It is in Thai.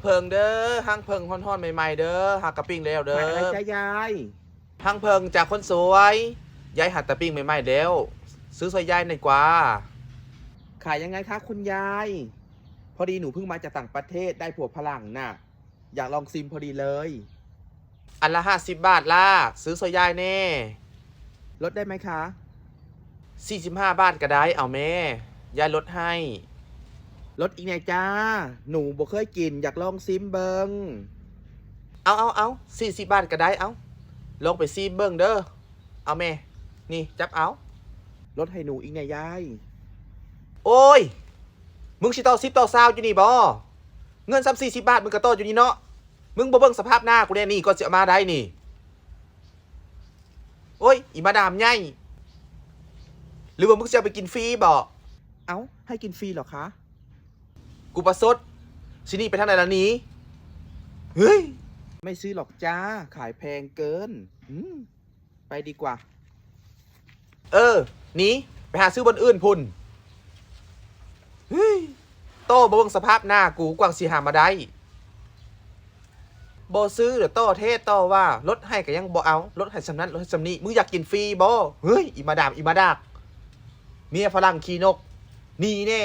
เพิงเด้อห้างเพิงฮ้อนๆใหม่ๆเด้อหักกระปิ้งแล้วเด้อขายอะไรจ้ายายห้างเพิงจากคนสวยยายหัดตะปิ้งใหม่ๆแล้วซื้อซอยยายหน่อยกว่าขายยังไงคะคุณยายพอดีหนูเพิ่งมาจากต่างประเทศได้ผัวพลังน่ะอยากลองซิมพอดีเลยอันละ50 บาทล่ะซื้อซอยยายแน่ลดได้ไหมคะ45 บาทก็ได้เอาแม่ยายลดให้ลดอีกไงจ้าหนูบ่เคยกินอยากลองซิมเบิงเอา40 บาทก็ได้เอาลงไปซีเบิ้งเด้อเอาแม่นี่จับเอาลดให้หนูอีกไงยายโอ้ยมึงสิต่อ10ต่อ20อยู่นี่บ่เงิน40 บาทมึงก็ต่ออยู่นี่เนาะมึงบ่เบิ่งสภาพหน้ากูแน่นี่ก็สิเอามาได้นี่โอ้ยอีมาดามใหญ่หรือว่ามึงจะเอาไปกินฟรีบ่เอ้าให้กินฟรีเหรอคะกูประสดสินี่ไปทางไหนล่ะนี้เฮ้ยไม่ซื้อหรอกจ้าขายแพงเกินไปดีกว่าหนีไปหาซื้อบนอื่นพุ่นเฮ้ยโต้บ่เบิ่งสภาพหน้ากูกวางสิหามาได้บ่ซื้อเดี๋ยวโต้เทศโต้ว่าลดให้ก็ยังบ่เอาลดให้สำนั้นลดให้สำนี้มึงอยากกินฟรีบ่เฮ้ยอีมาดามอีมาดากเมียฝรั่งขี้นกนี่แน่